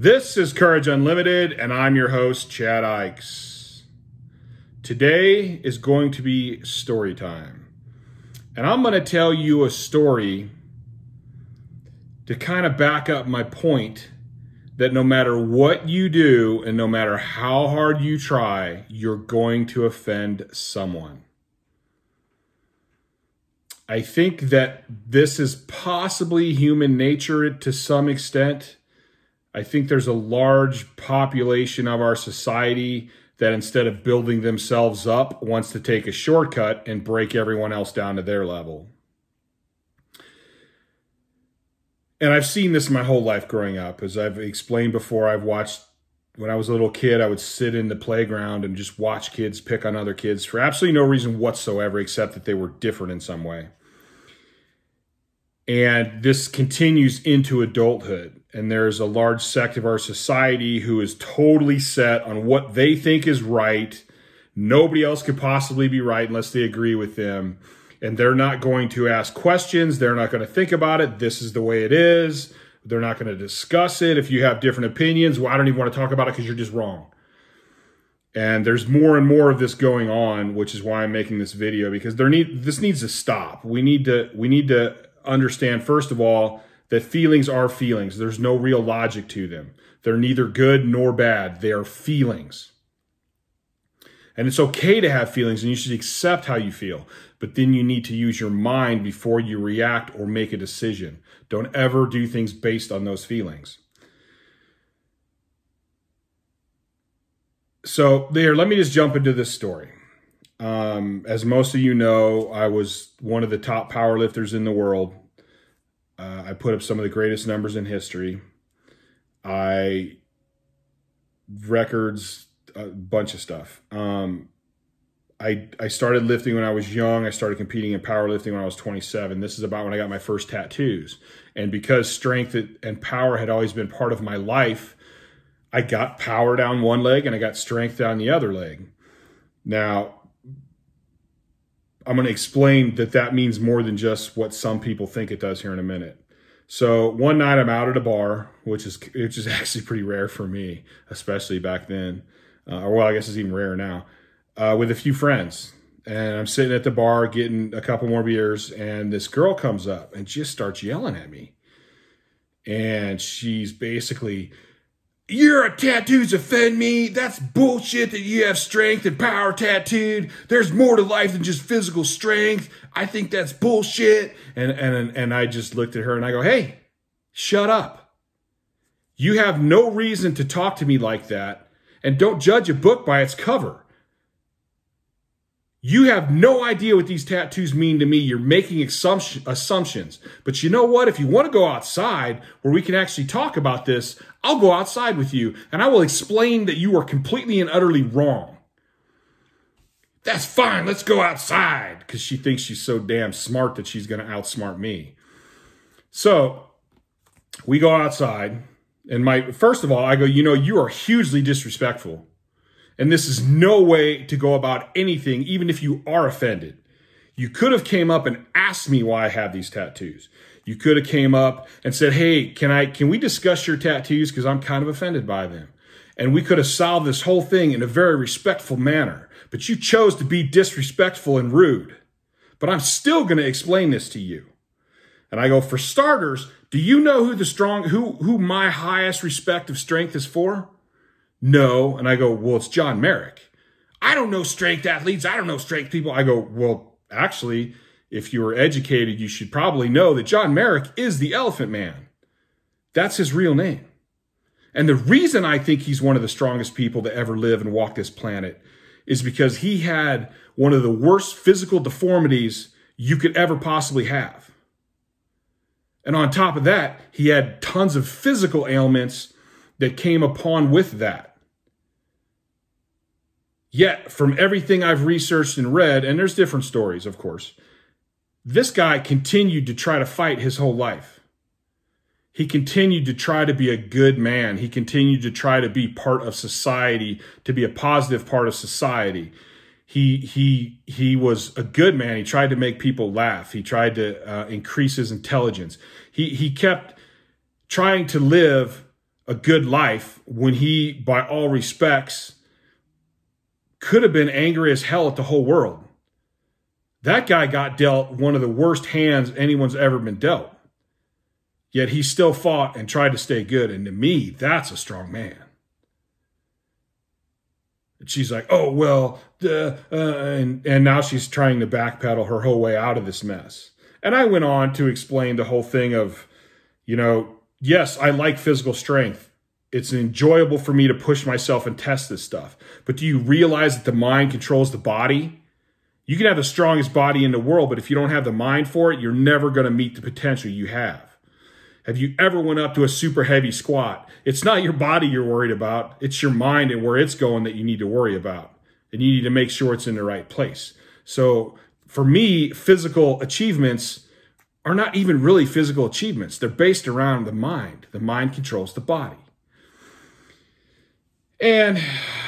This is Courage Unlimited, and I'm your host, Chad Ikes. Today is going to be story time. And I'm going to tell you a story to kind of back up my point that no matter what you do and no matter how hard you try, you're going to offend someone. I think that this is possibly human nature to some extent. I think there's a large population of our society that instead of building themselves up wants to take a shortcut and break everyone else down to their level. And I've seen this my whole life growing up. As I've explained before, I've watched, when I was a little kid, I would sit in the playground and just watch kids pick on other kids for absolutely no reason whatsoever, except that they were different in some way. And this continues into adulthood. And there's a large sect of our society who is totally set on what they think is right. Nobody else could possibly be right unless they agree with them. And they're not going to ask questions. They're not going to think about it. This is the way it is. They're not going to discuss it. If you have different opinions, well, I don't even want to talk about it because you're just wrong. And there's more and more of this going on, which is why I'm making this video, because this needs to stop. We need to understand, first of all, that feelings are feelings. There's no real logic to them. They're neither good nor bad. They are feelings. And it's okay to have feelings, and you should accept how you feel. But then you need to use your mind before you react or make a decision. Don't ever do things based on those feelings. So there, let me just jump into this story. As most of you know, I was one of the top powerlifters in the world. I put up some of the greatest numbers in history. Records, a bunch of stuff. I started lifting when I was young. I started competing in powerlifting when I was 27. This is about when I got my first tattoos. And because strength and power had always been part of my life, I got power down one leg and I got strength down the other leg. Now, I'm going to explain that means more than just what some people think it does here in a minute. So one night I'm out at a bar, which is actually pretty rare for me, especially back then. Well, I guess it's even rarer now, with a few friends. And I'm sitting at the bar getting a couple more beers, and this girl comes up and just starts yelling at me. And she's basically, "Your tattoos offend me. That's bullshit that you have strength and power tattooed. There's more to life than just physical strength. I think that's bullshit." And I just looked at her and I go, "Hey, shut up. You have no reason to talk to me like that, and don't judge a book by its cover. You have no idea what these tattoos mean to me. You're making assumptions. But you know what? If you want to go outside where we can actually talk about this, I'll go outside with you and I will explain that you are completely and utterly wrong." "That's fine. Let's go outside." Because she thinks she's so damn smart that she's going to outsmart me. So we go outside, and first of all, I go, "You are hugely disrespectful. And this is no way to go about anything, even if you are offended. You could have came up and asked me why I have these tattoos. You could have came up and said, 'Hey, can we discuss your tattoos? Because I'm kind of offended by them.' And we could have solved this whole thing in a very respectful manner. But you chose to be disrespectful and rude. But I'm still going to explain this to you." And I go, "For starters, do you know who my highest respect of strength is for?" "No." And I go, "Well, it's John Merrick." "I don't know strength athletes. I don't know strength people." I go, "Well, actually, if you were educated, you should probably know that John Merrick is the Elephant Man. That's his real name. And the reason I think he's one of the strongest people to ever live and walk this planet is because he had one of the worst physical deformities you could ever possibly have. And on top of that, he had tons of physical ailments that came upon with that. Yet, from everything I've researched and read, and there's different stories, of course, this guy continued to try to fight his whole life. He continued to try to be a good man. He continued to try to be part of society, to be a positive part of society. He was a good man. He tried to make people laugh. He tried to increase his intelligence. He kept trying to live a good life when he, by all respects, could have been angry as hell at the whole world. That guy got dealt one of the worst hands anyone's ever been dealt. Yet he still fought and tried to stay good. And to me, that's a strong man. And she's like, oh, well, and now she's trying to backpedal her whole way out of this mess. And I went on to explain the whole thing of, you know, yes, I like physical strength. It's enjoyable for me to push myself and test this stuff. But do you realize that the mind controls the body? You can have the strongest body in the world, but if you don't have the mind for it, you're never going to meet the potential you have. Have you ever went up to a super heavy squat? It's not your body you're worried about. It's your mind and where it's going that you need to worry about. And you need to make sure it's in the right place. So for me, physical achievements are not even really physical achievements. They're based around the mind. The mind controls the body. And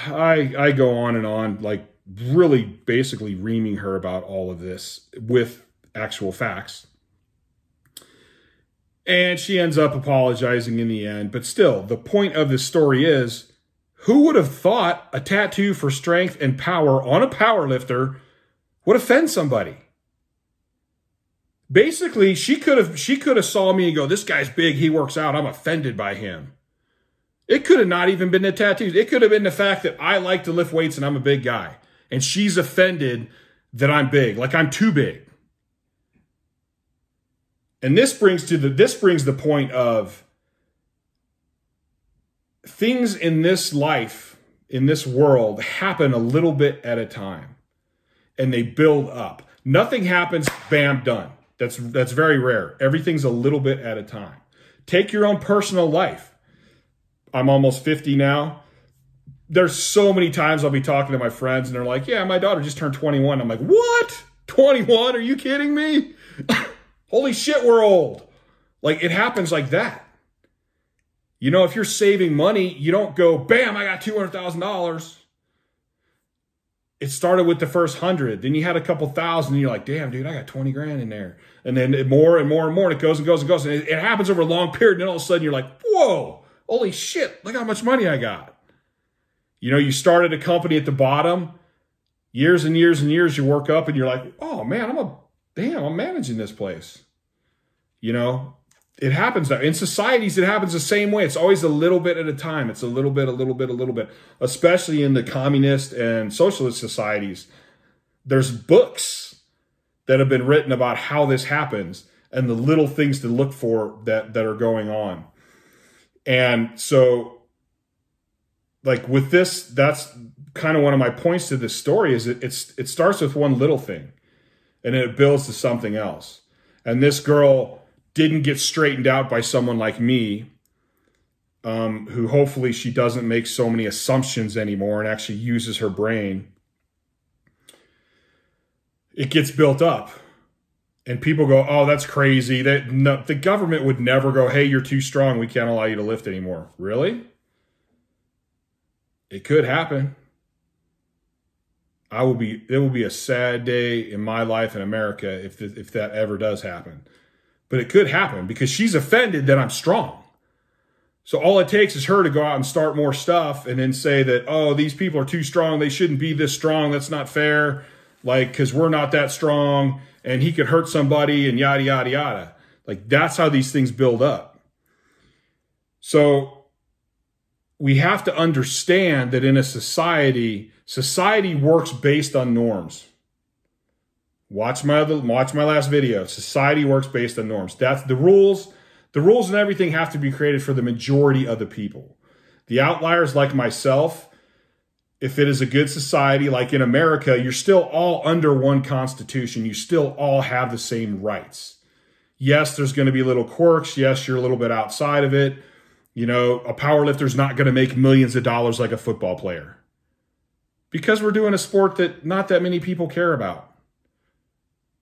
I go on and on, like really basically reaming her about all of this with actual facts. And she ends up apologizing in the end. But still, the point of this story is, who would have thought a tattoo for strength and power on a power lifter would offend somebody? Basically, she could have saw me and go, this guy's big, he works out, I'm offended by him. It could have not even been the tattoos. It could have been the fact that I like to lift weights and I'm a big guy. And she's offended that I'm big, like I'm too big. And this brings the point of things in this life, in this world, happen a little bit at a time. And they build up. Nothing happens, bam, done. That's very rare. Everything's a little bit at a time. Take your own personal life. I'm almost 50 now. There's so many times I'll be talking to my friends and they're like, yeah, my daughter just turned 21. I'm like, what? 21? Are you kidding me? Holy shit, we're old. Like, it happens like that. You know, if you're saving money, you don't go, bam, I got $200,000. It started with the first 100. Then you had a couple thousand and you're like, damn, dude, I got 20 grand in there. And then more and more and more, and it goes and goes and goes. And it happens over a long period. And then all of a sudden you're like, whoa, holy shit, look how much money I got. You know, you started a company at the bottom, years and years and years, you work up and you're like, oh man, I'm managing this place. You know, it happens in societies. It happens the same way. It's always a little bit at a time. It's a little bit, especially in the communist and socialist societies. There's books that have been written about how this happens and the little things to look for that are going on. And so, like with this, that's kind of one of my points to this story is it starts with one little thing and it builds to something else. And this girl didn't get straightened out by someone like me, who hopefully she doesn't make so many assumptions anymore and actually uses her brain. It gets built up. And people go, oh, that's crazy. No, the government would never go, hey, you're too strong. We can't allow you to lift anymore. Really? It could happen. It will be a sad day in my life in America if that ever does happen. But it could happen because she's offended that I'm strong. So all it takes is her to go out and start more stuff and then say that, oh, these people are too strong. They shouldn't be this strong. That's not fair. Like, because we're not that strong and he could hurt somebody and yada, yada, yada. Like, that's how these things build up. So we have to understand that in a society works based on norms. Watch my last video. Society works based on norms. That's the rules. The rules and everything have to be created for the majority of the people. The outliers like myself, if it is a good society like in America, you're still all under one constitution. You still all have the same rights. Yes, there's going to be little quirks. Yes, you're a little bit outside of it. You know, a powerlifter's not going to make millions of dollars like a football player. Because we're doing a sport that not that many people care about.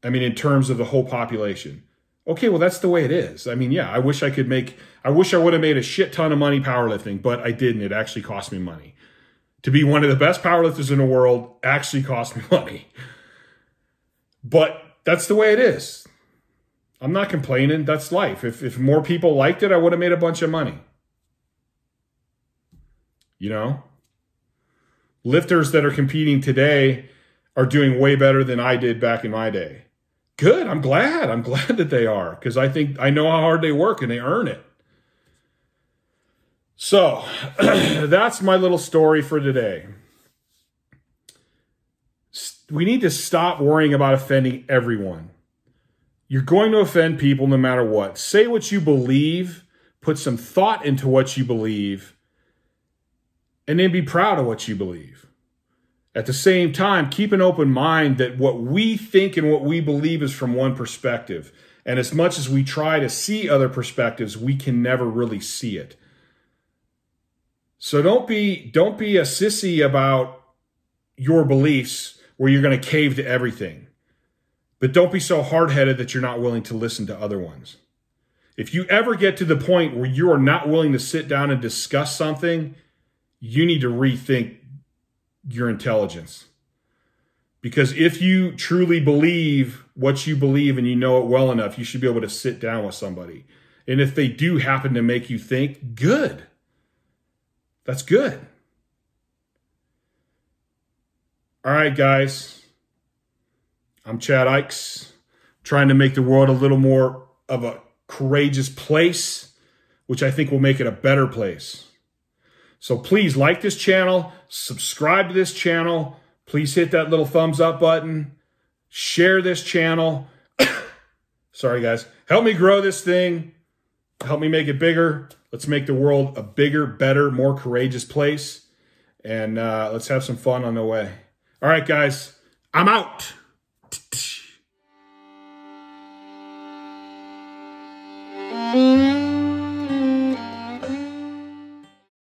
I mean, in terms of the whole population. Okay, well, that's the way it is. I mean, yeah, I wish I would have made a shit ton of money powerlifting, but I didn't. It actually cost me money. To be one of the best powerlifters in the world actually cost me money. But that's the way it is. I'm not complaining. That's life. If more people liked it, I would have made a bunch of money. you know? Lifters that are competing today are doing way better than I did back in my day. Good. I'm glad. I'm glad that they are, because I know how hard they work and they earn it. So that's my little story for today. We need to stop worrying about offending everyone. You're going to offend people no matter what. Say what you believe, put some thought into what you believe, and then be proud of what you believe. At the same time, keep an open mind that what we think and what we believe is from one perspective. And as much as we try to see other perspectives, we can never really see it. So don't be a sissy about your beliefs where you're going to cave to everything. But don't be so hard-headed that you're not willing to listen to other ones. If you ever get to the point where you are not willing to sit down and discuss something, you need to rethink your intelligence. Because if you truly believe what you believe and you know it well enough, you should be able to sit down with somebody. And if they do happen to make you think, good. That's good. All right, guys. I'm Chad Ikes, trying to make the world a little more of a courageous place, which I think will make it a better place. So please like this channel, subscribe to this channel. Please hit that little thumbs up button. Share this channel. Sorry, guys. Help me grow this thing. Help me make it bigger. Let's make the world a bigger, better, more courageous place. And let's have some fun on the way. All right, guys. I'm out.